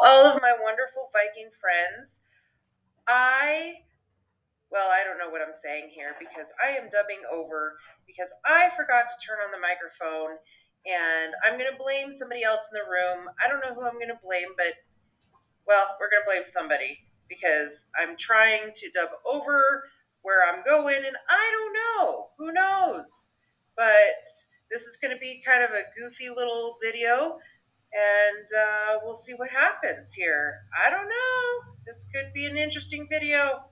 all of my wonderful Viking friends. I don't know what I'm saying here because I am dubbing over because I forgot to turn on the microphone and I'm going to blame somebody else in the room. I don't know who I'm going to blame, but we're going to blame somebody because I'm trying to dub over where I'm going and I don't know. Who knows? But this is going to be kind of a goofy little video and we'll see what happens here. I don't know. This could be an interesting video.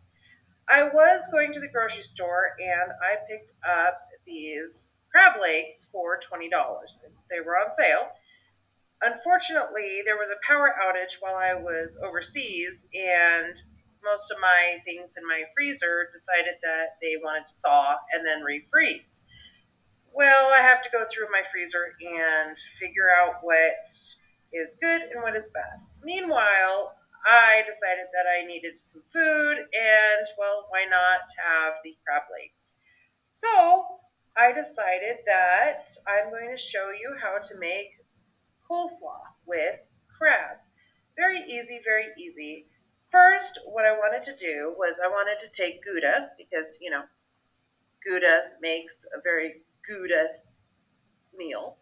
I was going to the grocery store and I picked up these crab legs for $20. They were on sale. Unfortunately, there was a power outage while I was overseas, and most of my things in my freezer decided that they wanted to thaw and then refreeze. Well, I have to go through my freezer and figure out what is good and what is bad. Meanwhile, I decided that I needed some food and, why not have the crab legs? So I decided that I'm going to show you how to make coleslaw with crab. Very easy, very easy. First, what I wanted to do was I wanted to take Gouda because, Gouda makes a very Gouda meal.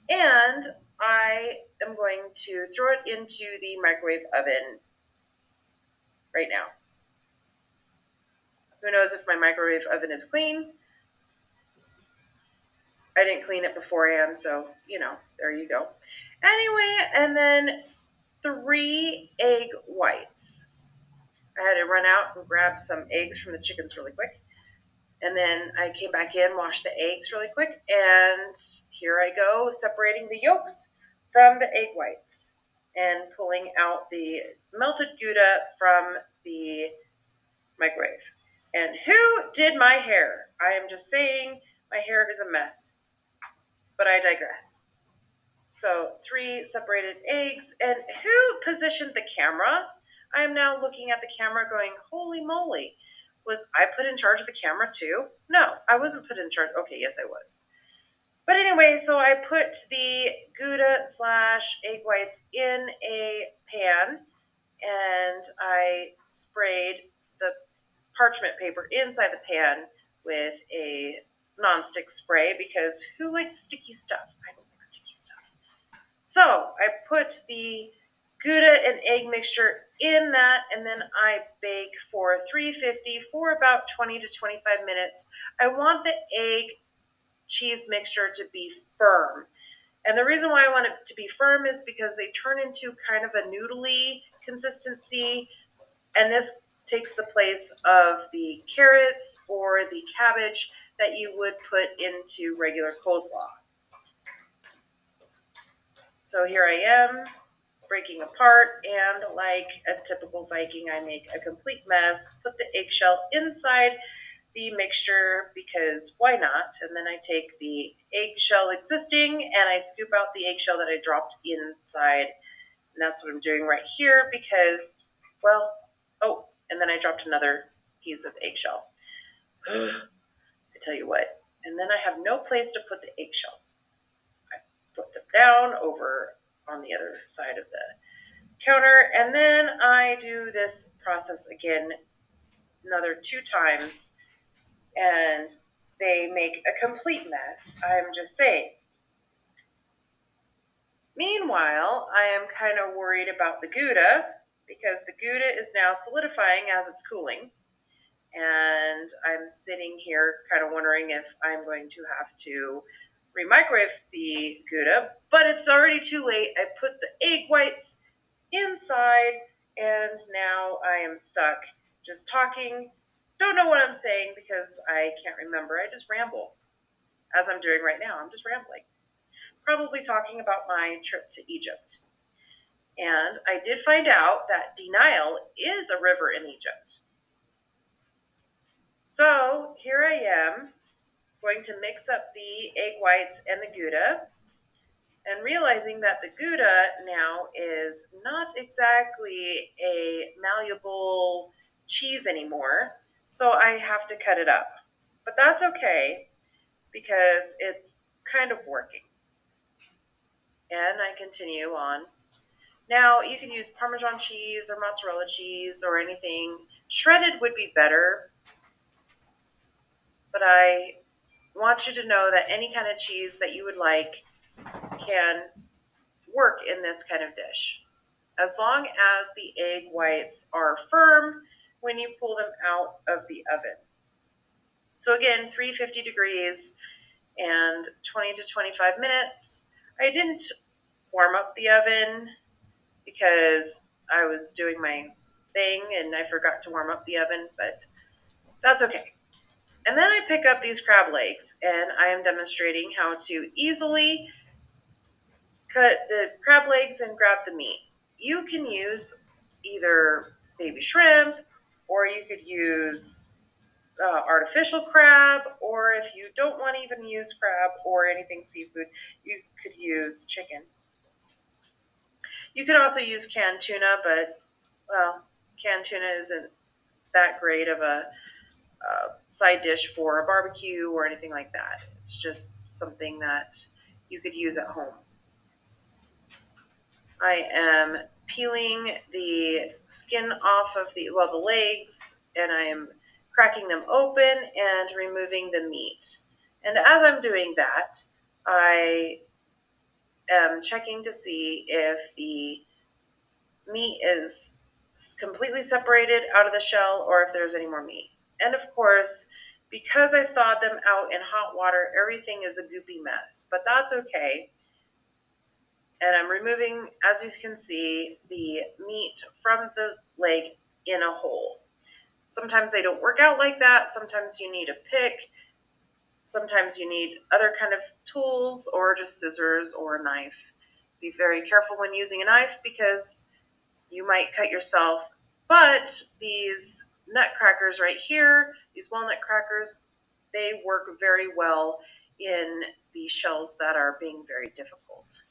And I am going to throw it into the microwave oven right now. Who knows if my microwave oven is clean? I didn't clean it beforehand, so, there you go. Anyway, and then 3 egg whites. I had to run out and grab some eggs from the chickens really quick. And then I came back in, washed the eggs really quick, and here I go, separating the yolks from the egg whites and pulling out the melted Gouda from the microwave. And who did my hair? I am just saying my hair is a mess, but I digress. So 3 separated eggs, and who positioned the camera? I am now looking at the camera going, holy moly. Was I put in charge of the camera too? No, I wasn't put in charge. Okay, yes, I was. But anyway, so I put the Gouda / egg whites in a pan and I sprayed the parchment paper inside the pan with a nonstick spray because who likes sticky stuff? I don't like sticky stuff. So I put the Gouda and egg mixture in that, and then I bake for 350 for about 20 to 25 minutes. I want the egg cheese mixture to be firm. And the reason why I want it to be firm is because they turn into kind of a noodly consistency, and this takes the place of the carrots or the cabbage that you would put into regular coleslaw. So here I am, breaking apart, and like a typical Viking, I make a complete mess, put the eggshell inside the mixture because why not? And then I take the eggshell existing and I scoop out the eggshell that I dropped inside. And that's what I'm doing right here because, and then I dropped another piece of eggshell. I tell you what. And then I have no place to put the eggshells. I put them down over on the other side of the counter, and then I do this process again another 2 times, and they make a complete mess. I'm just saying. Meanwhile, I am kind of worried about the Gouda because the Gouda is now solidifying as it's cooling, and I'm sitting here kind of wondering if I'm going to have to remicrowave the Gouda, but it's already too late. I put the egg whites inside, and now I am stuck just talking. Don't know what I'm saying because I can't remember. I just ramble, as I'm doing right now. I'm just rambling. Probably talking about my trip to Egypt. And I did find out that Nile is a river in Egypt. So here I am, going to mix up the egg whites and the Gouda, and realizing that the Gouda now is not exactly a malleable cheese anymore, so I have to cut it up. But that's okay, because it's kind of working. And I continue on. Now, you can use Parmesan cheese or mozzarella cheese or anything. Shredded would be better, but I want you to know that any kind of cheese that you would like can work in this kind of dish, as long as the egg whites are firm when you pull them out of the oven. So again, 350 degrees and 20 to 25 minutes. I didn't warm up the oven because I was doing my thing and I forgot to warm up the oven, but that's okay. And then I pick up these crab legs and I am demonstrating how to easily cut the crab legs and grab the meat. You can use either baby shrimp, or you could use artificial crab, or if you don't want to even use crab or anything seafood, you could use chicken. You could also use canned tuna, but, well, canned tuna isn't that great of a side dish for a barbecue or anything like that. It's just something that you could use at home. I am peeling the skin off of the legs, and I am cracking them open and removing the meat. And as I'm doing that, I am checking to see if the meat is completely separated out of the shell or if there's any more meat. And of course, because I thawed them out in hot water, everything is a goopy mess, but that's okay. And I'm removing, as you can see, the meat from the leg in a hole. Sometimes they don't work out like that. Sometimes you need a pick. Sometimes you need other kind of tools or just scissors or a knife. Be very careful when using a knife because you might cut yourself. But these nutcrackers right here, these walnut crackers, they work very well in the shells that are being very difficult.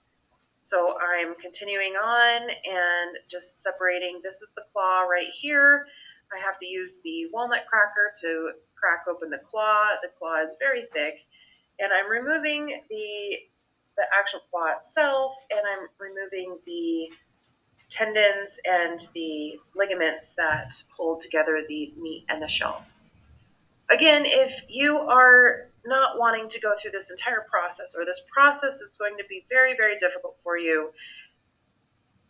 So I'm continuing on and just separating. This is the claw right here. I have to use the walnut cracker to crack open the claw. The claw is very thick. And I'm removing the actual claw itself, and I'm removing the tendons and the ligaments that hold together the meat and the shell. Again, if you are not wanting to go through this entire process, or this process is going to be very, very difficult for you,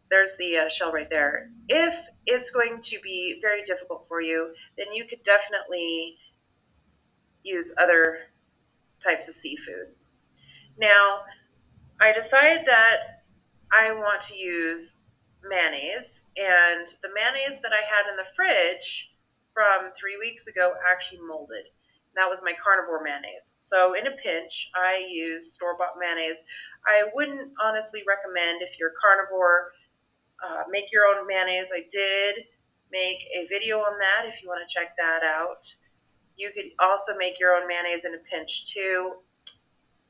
there's the shell right there. If it's going to be very difficult for you, then you could definitely use other types of seafood. Now, I decided that I want to use mayonnaise, and the mayonnaise that I had in the fridge from 3 weeks ago actually molded. That was my carnivore mayonnaise. So in a pinch, I use store-bought mayonnaise. I wouldn't honestly recommend, if you're carnivore, make your own mayonnaise. I did make a video on that if you want to check that out. You could also make your own mayonnaise in a pinch too.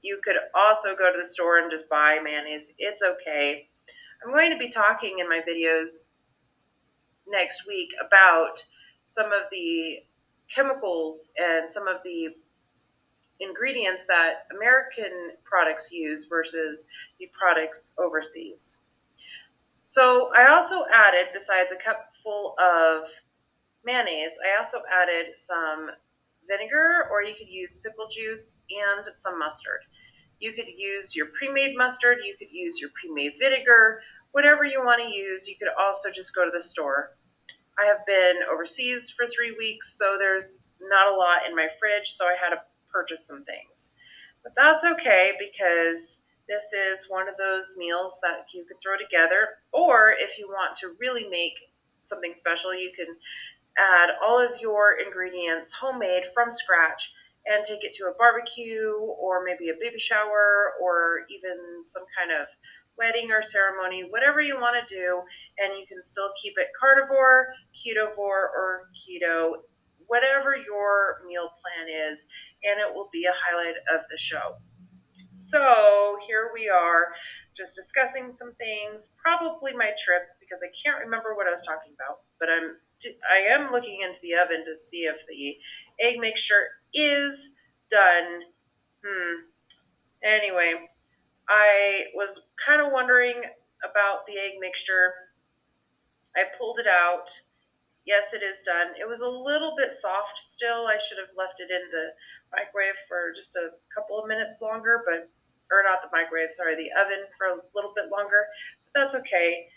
You could also go to the store and just buy mayonnaise. It's okay. I'm going to be talking in my videos next week about some of the chemicals and some of the ingredients that American products use versus the products overseas. So I also added, besides a cup full of mayonnaise, I also added some vinegar, or you could use pickle juice, and some mustard. You could use your pre-made mustard, you could use your pre-made vinegar, whatever you want to use. You could also just go to the store. I have been overseas for 3 weeks, so there's not a lot in my fridge, so I had to purchase some things. But that's okay, because this is one of those meals that you could throw together, or if you want to really make something special, you can add all of your ingredients homemade from scratch and take it to a barbecue or maybe a baby shower or even some kind of wedding or ceremony, whatever you want to do, and you can still keep it carnivore, ketovore, or keto, whatever your meal plan is, and it will be a highlight of the show. So here we are, just discussing some things, probably my trip, because I can't remember what I was talking about, but I am looking into the oven to see if the egg mixture is done. Anyway, I was kind of wondering, about the egg mixture. I pulled it out. Yes, it is done. It was a little bit soft still. I should have left it in the microwave for just a couple of minutes longer, or not the microwave, sorry, the oven for a little bit longer, but that's okay.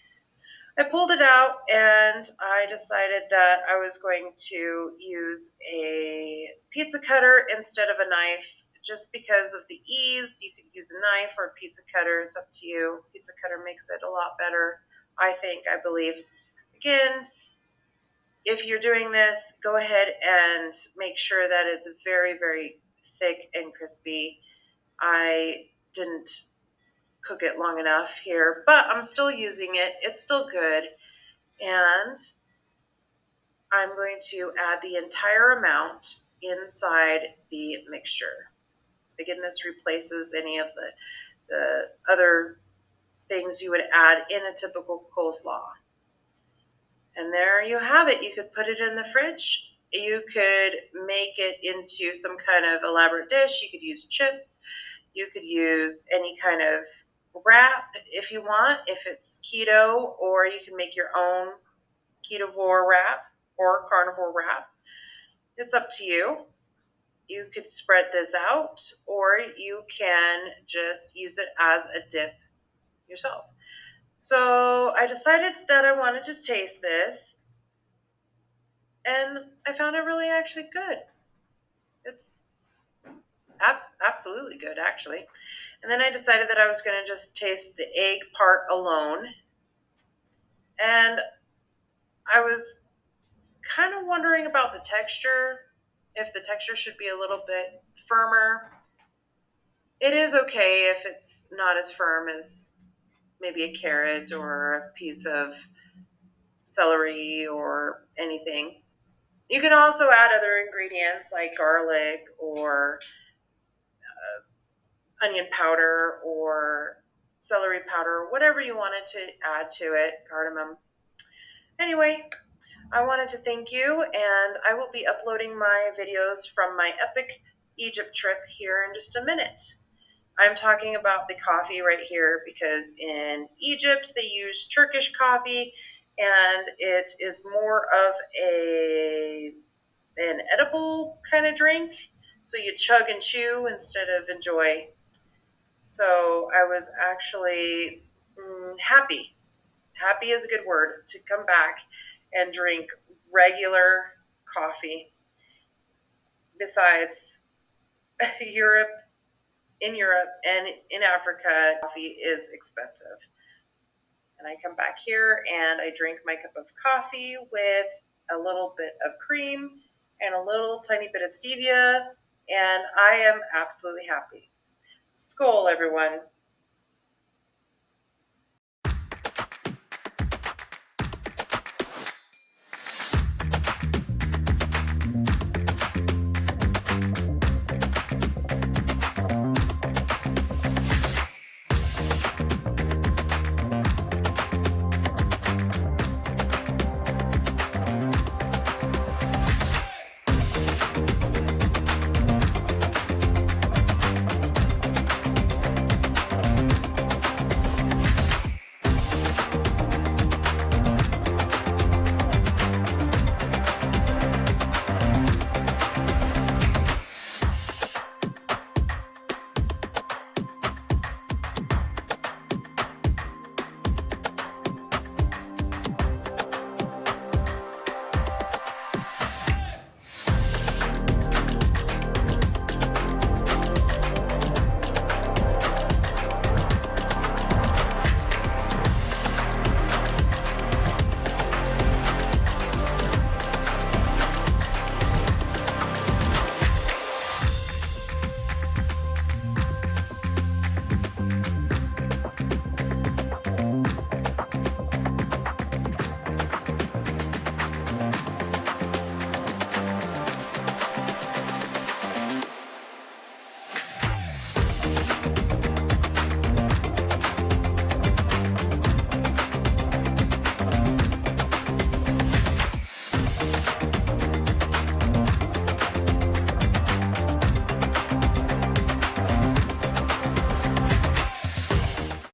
I pulled it out and I decided that I was going to use a pizza cutter instead of a knife just because of the ease. You could use a knife or a pizza cutter. It's up to you. Pizza cutter makes it a lot better, I believe. Again, if you're doing this, go ahead and make sure that it's very, very thick and crispy. I didn't cook it long enough here, but I'm still using it. It's still good. And I'm going to add the entire amount inside the mixture. Again, this replaces any of the other things you would add in a typical coleslaw. And there you have it. You could put it in the fridge. You could make it into some kind of elaborate dish. You could use chips. You could use any kind of wrap if you want, if it's keto, or you can make your own ketovore wrap or carnivore wrap. It's up to you. You could spread this out, or you can just use it as a dip yourself. So I decided that I wanted to taste this, and I found it really actually good. It's absolutely good, actually. And then I decided that I was going to just taste the egg part alone. And I was kind of wondering about the texture, if the texture should be a little bit firmer. It is okay if it's not as firm as maybe a carrot or a piece of celery or anything. You can also add other ingredients like garlic or onion powder or celery powder, whatever you wanted to add to it, cardamom. Anyway, I wanted to thank you, and I will be uploading my videos from my epic Egypt trip here in just a minute. I'm talking about the coffee right here because in Egypt they use Turkish coffee, and it is more of an edible kind of drink. So you chug and chew instead of enjoy. So I was actually happy. Happy is a good word, to come back and drink regular coffee. Besides, Europe, in Europe and in Africa, coffee is expensive. And I come back here and I drink my cup of coffee with a little bit of cream and a little tiny bit of stevia, and I am absolutely happy. Skål, everyone.